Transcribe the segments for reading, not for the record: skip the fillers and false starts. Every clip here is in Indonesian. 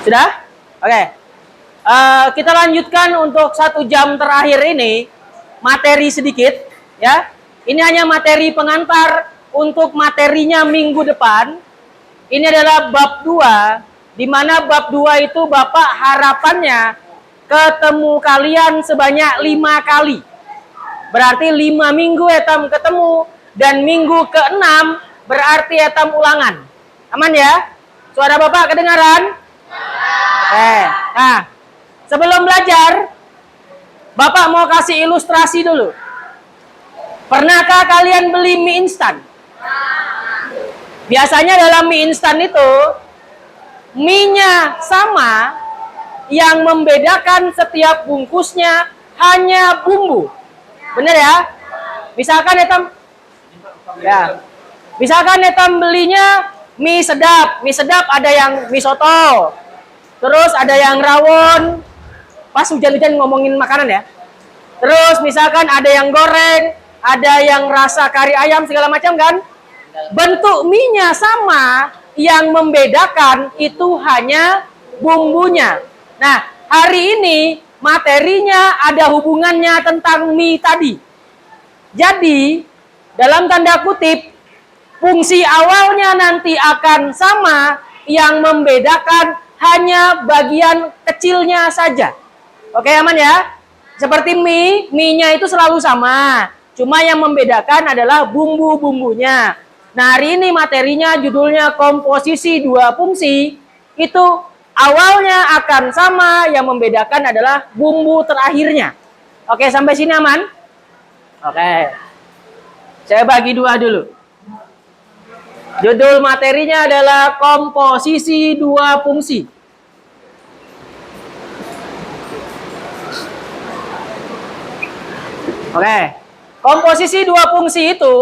Sudah? Oke. Kita lanjutkan untuk 1 jam terakhir ini materi sedikit ya. Ini hanya materi pengantar untuk materinya minggu depan. Ini adalah bab 2, di mana bab 2 itu Bapak harapannya ketemu kalian sebanyak 5 kali. Berarti 5 minggu etam ketemu, dan minggu ke-6 berarti etam ulangan. Aman ya? Suara Bapak kedengaran? Nah, sebelum belajar, Bapak mau kasih ilustrasi dulu. Pernahkah kalian beli mie instan? Biasanya dalam mie instan itu, mie-nya sama, yang membedakan setiap bungkusnya hanya bumbu. Bener ya? Misalkan etam belinya mie sedap ada yang mie soto. Terus ada yang rawon. Pas hujan-hujan ngomongin makanan ya. Terus misalkan ada yang goreng, ada yang rasa kari ayam segala macam kan? Bentuk mie-nya sama, yang membedakan itu hanya bumbunya. Nah, hari ini materinya ada hubungannya tentang mie tadi. Jadi, dalam tanda kutip, fungsi awalnya nanti akan sama, yang membedakan hanya bagian kecilnya saja. Oke, aman ya? Seperti mie-nya itu selalu sama. Cuma yang membedakan adalah bumbu-bumbunya. Nah, hari ini materinya judulnya komposisi 2 fungsi. Itu awalnya akan sama, yang membedakan adalah bumbu terakhirnya. Oke, sampai sini aman? Oke. Saya bagi 2 dulu. Judul materinya adalah komposisi 2 fungsi. Oke. Komposisi 2 fungsi itu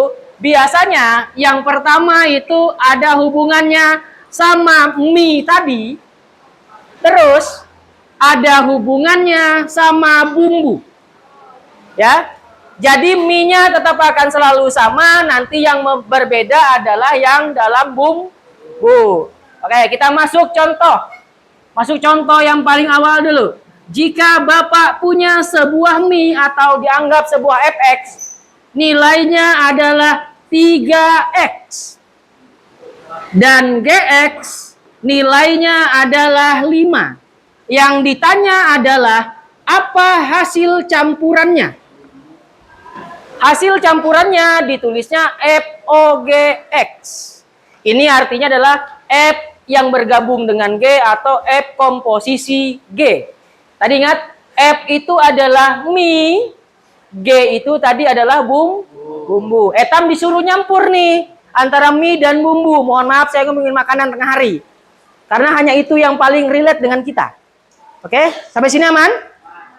biasanya yang pertama itu ada hubungannya sama mie tadi. Terus ada hubungannya sama bumbu. Ya. Jadi mie-nya tetap akan selalu sama, nanti yang berbeda adalah yang dalam bumbu. Oke, kita masuk contoh. Masuk contoh yang paling awal dulu. Jika Bapak punya sebuah mie atau dianggap sebuah fx, nilainya adalah 3x. Dan gx nilainya adalah 5. Yang ditanya adalah apa hasil campurannya? Hasil campurannya ditulisnya FOGX. Ini artinya adalah F yang bergabung dengan G atau F komposisi G. Tadi ingat, F itu adalah mie, G itu tadi adalah bumbu. Etam disuruh nyampur nih antara mie dan bumbu. Mohon maaf, saya ngomongin makanan tengah hari. Karena hanya itu yang paling relate dengan kita. Oke, sampai sini aman?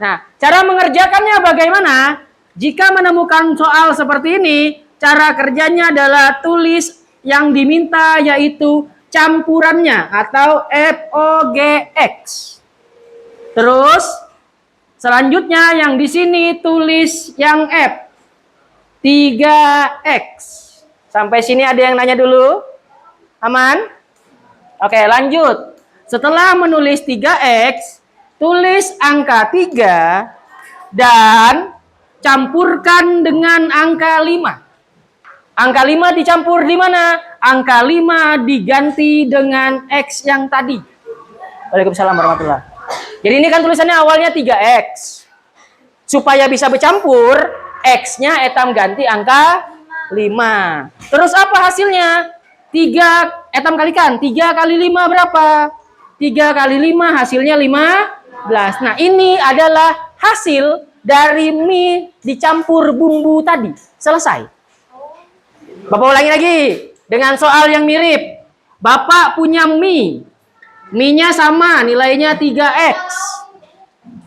Nah, cara mengerjakannya bagaimana? Jika menemukan soal seperti ini, cara kerjanya adalah tulis yang diminta, yaitu campurannya atau FOGX. Terus selanjutnya yang di sini tulis yang F 3X. Sampai sini ada yang nanya dulu? Aman? Oke, lanjut. Setelah menulis 3X, tulis angka 3 dan campurkan dengan angka 5. Angka 5 dicampur di mana? Angka 5 diganti dengan X yang tadi. Waalaikumsalam warahmatullahi. Jadi ini kan tulisannya awalnya 3X. Supaya bisa bercampur, X-nya etam ganti angka 5. Terus apa hasilnya? 3 etam kalikan. 3 kali 5 berapa? 3 kali 5 hasilnya 15. Nah, ini adalah hasil dari mie dicampur bumbu tadi. Selesai. Bapak ulangi lagi dengan soal yang mirip. Bapak punya mie. Mie-nya sama, nilainya 3X.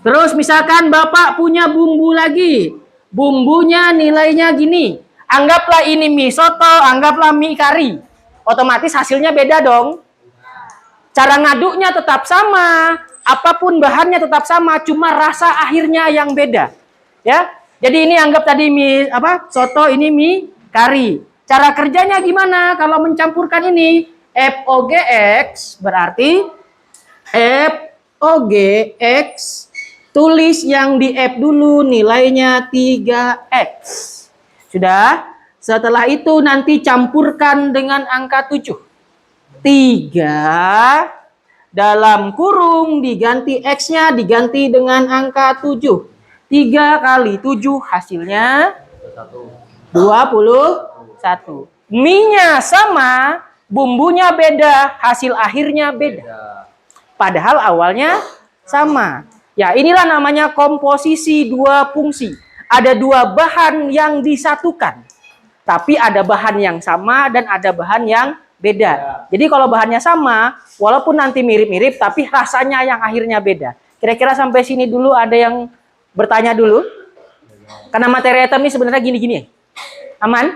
Terus misalkan Bapak punya bumbu lagi. Bumbunya nilainya gini. Anggaplah ini mie soto, anggaplah mie kari. Otomatis hasilnya beda dong. Cara ngaduknya tetap sama. Apapun bahannya tetap sama, cuma rasa akhirnya yang beda. Ya. Jadi ini anggap tadi mie soto, ini mie kari. Cara kerjanya gimana kalau mencampurkan ini? FOGX berarti F O G X, tulis yang di F dulu nilainya 3X. Sudah? Setelah itu nanti campurkan dengan angka 7. 3 dalam kurung diganti X-nya diganti dengan angka 7. 3 kali 7 hasilnya 21. Mie-nya sama, bumbunya beda, hasil akhirnya beda. Padahal awalnya sama. Ya, inilah namanya komposisi dua fungsi. Ada dua bahan yang disatukan. Tapi ada bahan yang sama dan ada bahan yang beda. Jadi kalau bahannya sama, walaupun nanti mirip-mirip, tapi rasanya yang akhirnya beda. Kira-kira sampai sini dulu ada yang bertanya dulu? Karena materi etam ini sebenarnya gini-gini. Aman?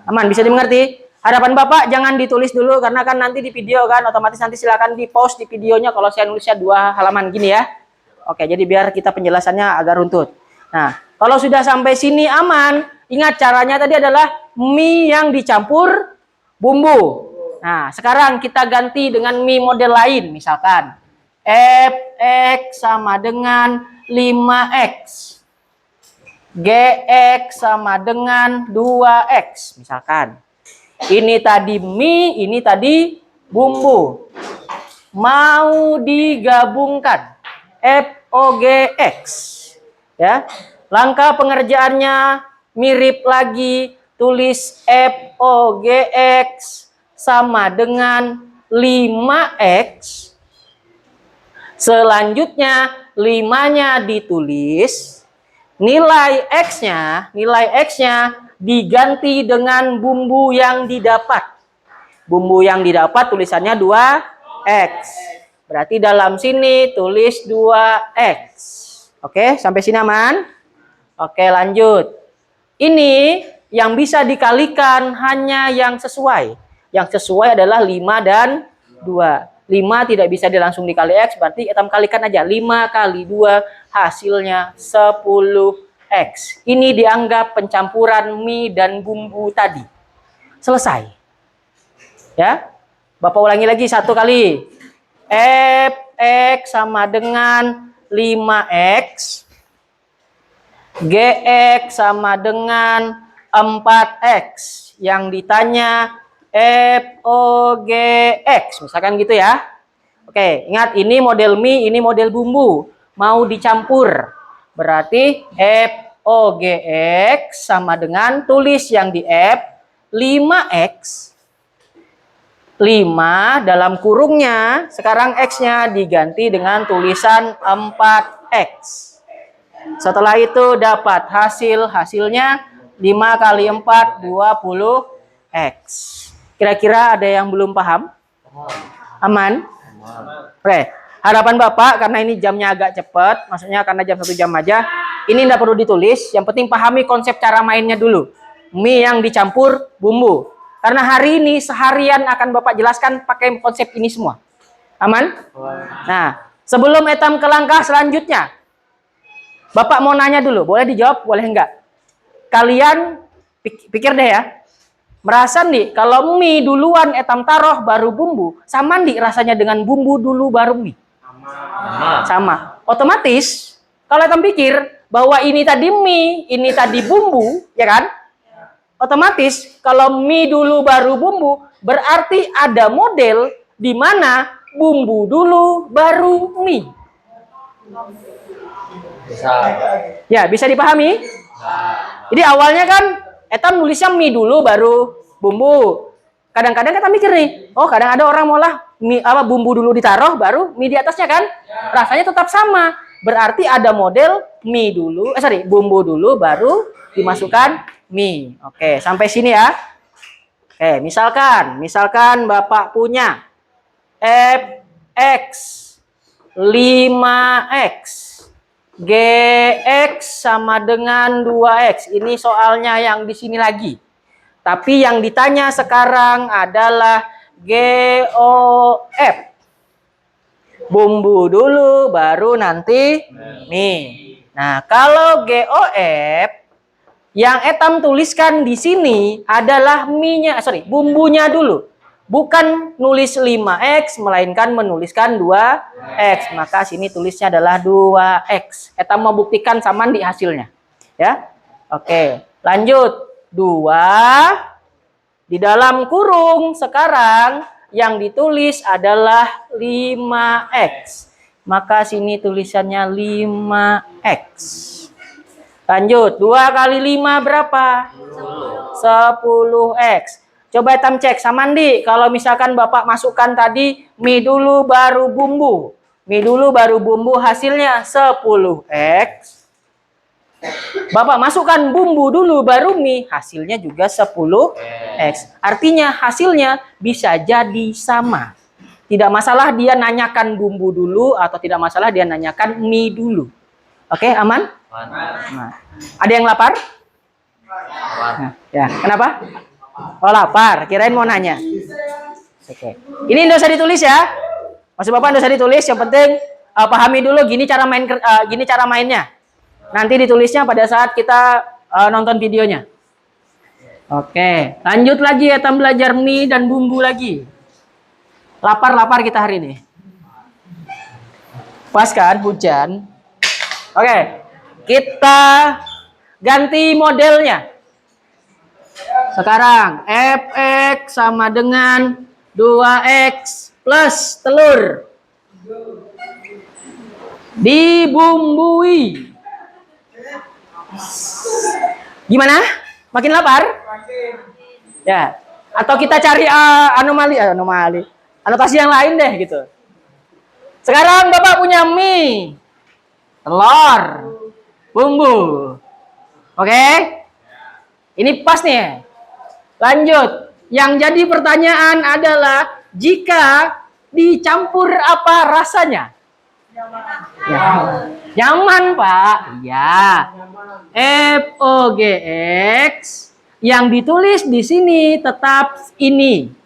Aman, bisa dimengerti? Harapan Bapak jangan ditulis dulu, karena kan nanti di video kan, otomatis nanti silakan di-post di videonya kalau saya nulisnya 2 halaman gini ya. Oke, jadi biar kita penjelasannya agak runtut. Nah, kalau sudah sampai sini aman, ingat caranya tadi adalah mie yang dicampur bumbu. Nah, sekarang kita ganti dengan mie model lain. Misalkan, Fx sama dengan 5x. Gx sama dengan 2x. Misalkan. Ini tadi mie, ini tadi bumbu. Mau digabungkan. FOGX. Ya. Langkah pengerjaannya mirip lagi, tulis FOGX sama dengan 5X. Selanjutnya 5-nya ditulis, nilai X-nya diganti dengan bumbu yang didapat. Bumbu yang didapat tulisannya 2X. Berarti dalam sini tulis 2X. Oke, sampai sini aman? Oke, lanjut. Ini yang bisa dikalikan hanya yang sesuai. Yang sesuai adalah 5 dan 2. 5 tidak bisa langsung dikali X, berarti kita kalikan aja. 5 kali 2 hasilnya 10X. Ini dianggap pencampuran mie dan bumbu tadi. Selesai. Ya. Bapak ulangi lagi 1 kali. Fx sama dengan 5X. Gx sama dengan 4X. Yang ditanya FOGX. Misalkan gitu ya. Oke, ingat ini model mie, ini model bumbu. Mau dicampur. Berarti FOGX sama dengan tulis yang di F 5X. 5 dalam kurungnya, sekarang X-nya diganti dengan tulisan 4X. Setelah itu dapat hasilnya 5 kali 4, 20X. Kira-kira ada yang belum paham? Aman? Oke. Harapan Bapak, karena ini jamnya agak cepat, maksudnya karena jam 1 jam aja, ini tidak perlu ditulis, yang penting pahami konsep cara mainnya dulu. Mie yang dicampur bumbu. Karena hari ini seharian akan Bapak jelaskan pakai konsep ini semua. Aman? Nah, sebelum etam ke langkah selanjutnya, Bapak mau nanya dulu, boleh dijawab, boleh enggak? Kalian pikir deh ya, merasa nih kalau mie duluan etam taruh baru bumbu, sama nih rasanya dengan bumbu dulu baru mie? Sama. Otomatis, kalau etam pikir bahwa ini tadi mie, ini tadi bumbu, ya kan? Otomatis kalau mie dulu baru bumbu, berarti ada model di mana bumbu dulu baru mie. Bisa. Ya, bisa dipahami? Jadi awalnya kan etam nulisnya mie dulu baru bumbu. Kadang-kadang kita mikir nih, oh kadang ada orang malah mie bumbu dulu ditaruh baru mie di atasnya kan? Rasanya tetap sama. Berarti ada model mie dulu, bumbu dulu baru dimasukkan mie. Oke, sampai sini ya. Oke, misalkan Bapak punya Fx 5x, Gx sama dengan 2x. Ini soalnya yang di sini lagi. Tapi yang ditanya sekarang adalah GOF. Bumbu dulu baru nanti mie. Nah, kalau GOF yang etam tuliskan di sini adalah bumbunya dulu. bukan nulis 5x, melainkan menuliskan 2x. Maka sini tulisnya adalah 2x. Kita mau buktikan saman di hasilnya. Ya. Oke, lanjut. 2 di dalam kurung sekarang yang ditulis adalah 5x. Maka sini tulisannya 5x. Lanjut, 2 kali 5 berapa? 10x. Coba Etam cek, Samandi, kalau misalkan Bapak masukkan tadi mie dulu baru bumbu. Mie dulu baru bumbu hasilnya 10x. Bapak masukkan bumbu dulu baru mie, hasilnya juga 10x. Artinya hasilnya bisa jadi sama. Tidak masalah dia nanyakan bumbu dulu atau tidak masalah dia nanyakan mie dulu. Oke, aman? Nah, ada yang lapar? Nah, ya, kenapa? Oh, lapar. Kirain mau nanya. Oke. Ini nggak usah ditulis ya. Maksud Bapak nggak usah ditulis, yang penting pahami dulu gini cara mainnya. Nanti ditulisnya pada saat kita nonton videonya. Oke, lanjut lagi ya, Etam belajar mie dan bumbu lagi. Lapar kita hari ini. Pas kan hujan. Oke, kita ganti modelnya. Sekarang fx sama dengan 2x plus telur. Dibumbui. Gimana? Makin lapar? Ya. Atau kita cari anomali. Anotasi yang lain deh gitu. Sekarang Bapak punya mie, telur, bumbu. Oke? Ini pas nih. Lanjut. Yang jadi pertanyaan adalah jika dicampur apa rasanya? Nyaman, Pak. Ya. FOGX yang ditulis di sini tetap ini.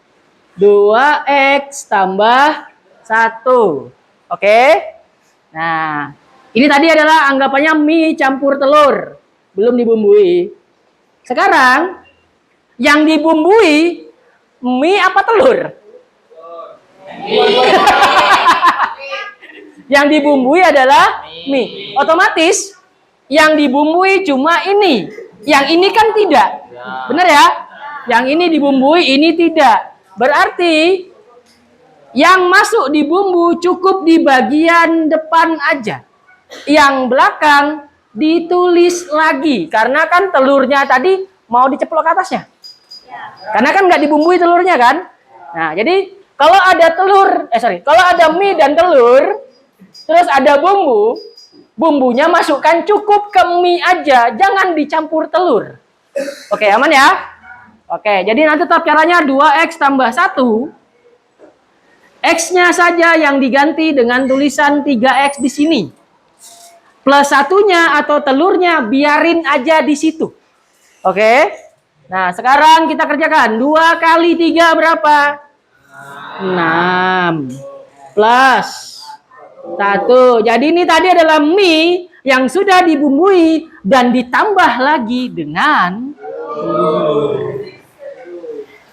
2x tambah 1. Oke? Nah, ini tadi adalah anggapannya mie campur telur, belum dibumbui. Sekarang yang dibumbui mie apa telur? Yang dibumbui adalah mie. Otomatis yang dibumbui cuma ini. Yang ini kan tidak. Benar ya? Yang ini dibumbui, ini tidak. Berarti yang masuk di bumbu cukup di bagian depan aja. Yang belakang ditulis lagi. Karena kan telurnya tadi mau diceplok ke atasnya. Karena kan nggak dibumbui telurnya kan. Nah, jadi kalau ada kalau ada mie dan telur, terus ada bumbu, bumbunya masukkan cukup ke mie aja, jangan dicampur telur. Oke, aman ya? Oke, jadi nanti tetap caranya 2x tambah 1. X-nya saja yang diganti dengan tulisan 3x di sini. Plus satunya atau telurnya biarin aja di situ. Oke? Nah, sekarang kita kerjakan. 2 kali 3 berapa? 6. Plus 1. Jadi ini tadi adalah mie yang sudah dibumbui dan ditambah lagi dengan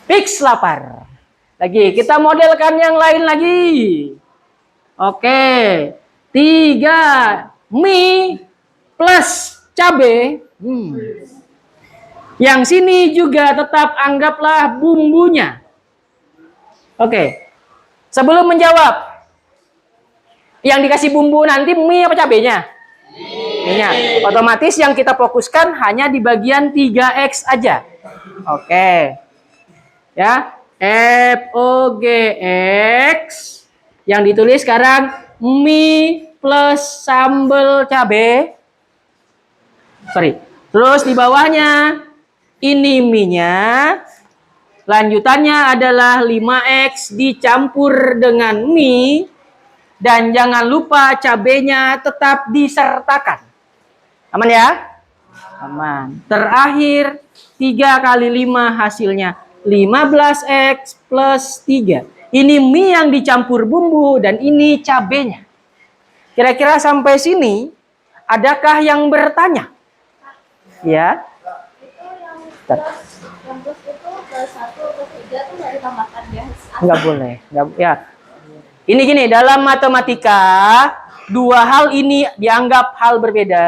fix lapar. Lagi, kita modelkan yang lain lagi. Oke. 3 mie plus cabai. Yang sini juga tetap anggaplah bumbunya. Oke. Sebelum menjawab, yang dikasih bumbu nanti mie apa cabenya? Mie-nya. Otomatis yang kita fokuskan hanya di bagian 3x aja. Oke. Ya. FOGX yang ditulis sekarang mie plus sambal cabai. Terus di bawahnya ini mie-nya. Lanjutannya adalah 5x dicampur dengan mie. Dan jangan lupa cabenya tetap disertakan. Aman ya? Aman. Terakhir 3 kali 5 hasilnya 15x plus 3. Ini mie yang dicampur bumbu dan ini cabenya. Kira-kira sampai sini adakah yang bertanya? Ya. Itu yang plus itu plus 1 plus 3 itu nggak ditambahkan ya? Nggak boleh. Nggak, ya. Ini gini, dalam matematika, dua hal ini dianggap hal berbeda.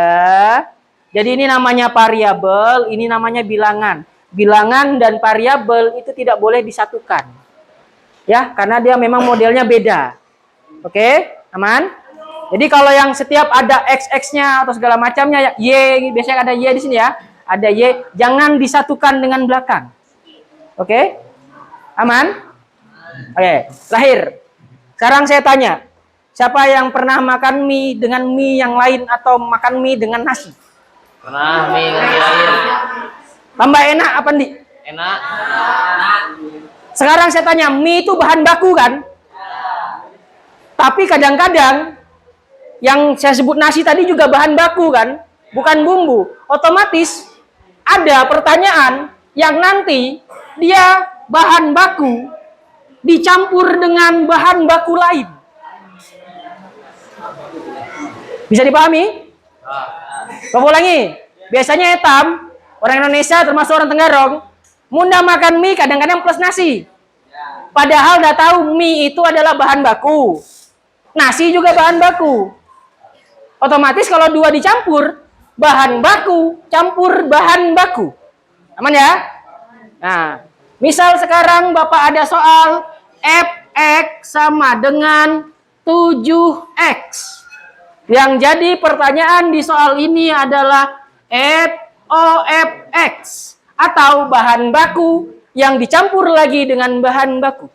Jadi ini namanya variabel, ini namanya bilangan. Bilangan dan variabel itu tidak boleh disatukan. Ya, karena dia memang modelnya beda. Oke, aman? Jadi kalau yang setiap ada x-nya atau segala macamnya, y, biasanya ada y di sini ya. Ada y, jangan disatukan dengan belakang. Oke? Aman? Oke, terakhir. Sekarang saya tanya, siapa yang pernah makan mie dengan mie yang lain atau makan mie dengan nasi? Pernah mie yang lain. Tambah enak apa nih? Enak. Sekarang saya tanya, mie itu bahan baku kan? Tapi kadang-kadang yang saya sebut nasi tadi juga bahan baku kan? Bukan bumbu. Otomatis ada pertanyaan yang nanti dia bahan baku dicampur dengan bahan baku lain. Bisa dipahami? Bapak ulangi. Biasanya etam, orang Indonesia termasuk orang Tenggarong, munda makan mie kadang-kadang plus nasi. Padahal udah tahu mie itu adalah bahan baku. Nasi juga bahan baku. Otomatis kalau dua dicampur, bahan baku campur bahan baku. Aman ya? Nah, misal sekarang Bapak ada soal fx sama dengan 7x. Yang jadi pertanyaan di soal ini adalah FOFX atau bahan baku yang dicampur lagi dengan bahan baku.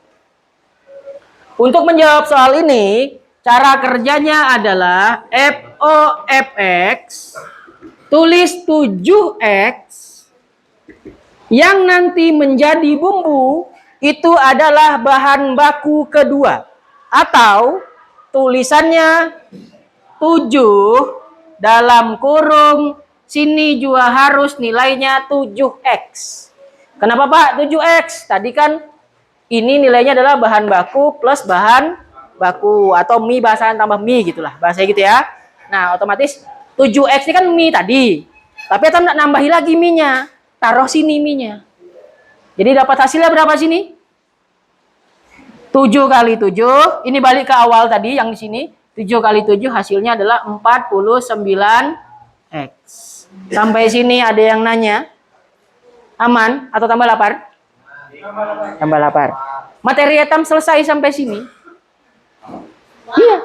Untuk menjawab soal ini, cara kerjanya adalah FOFX, tulis 7X, yang nanti menjadi bumbu itu adalah bahan baku kedua. Atau tulisannya 7 dalam kurung, sini juga harus nilainya 7X. Kenapa Pak 7X? Tadi kan ini nilainya adalah bahan baku plus bahan baku atau mie bahasa tambah mie gitulah bahasa gitu ya. Nah otomatis 7x ini kan mie tadi, tapi kita nak nambahi lagi mie-nya, taruh sini mie-nya. Jadi dapat hasilnya berapa sini? 7 kali 7, ini balik ke awal tadi yang di sini, 7 kali 7 hasilnya adalah 49x. Sampai sini ada yang nanya? Aman atau tambah lapar? Tambah lapar. Materi etam selesai sampai sini. Iya.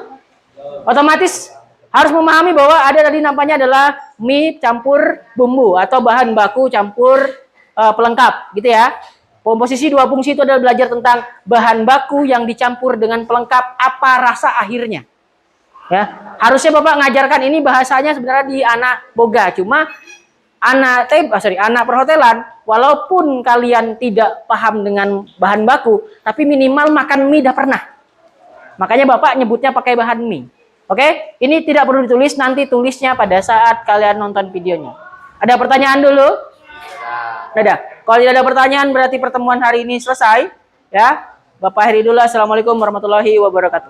Otomatis harus memahami bahwa ada tadi namanya adalah mie campur bumbu atau bahan baku campur pelengkap, gitu ya. Komposisi dua fungsi itu adalah belajar tentang bahan baku yang dicampur dengan pelengkap apa rasa akhirnya. Ya, harusnya Bapak ngajarkan ini bahasanya sebenarnya di anak boga, cuma anak perhotelan, walaupun kalian tidak paham dengan bahan baku, tapi minimal makan mie dah pernah. Makanya Bapak nyebutnya pakai bahan mie. Oke? Ini tidak perlu ditulis, nanti tulisnya pada saat kalian nonton videonya. Ada pertanyaan dulu? Ada. Kalau tidak ada pertanyaan berarti pertemuan hari ini selesai, ya. Bapak akhiri dulu. Assalamualaikum warahmatullahi wabarakatuh.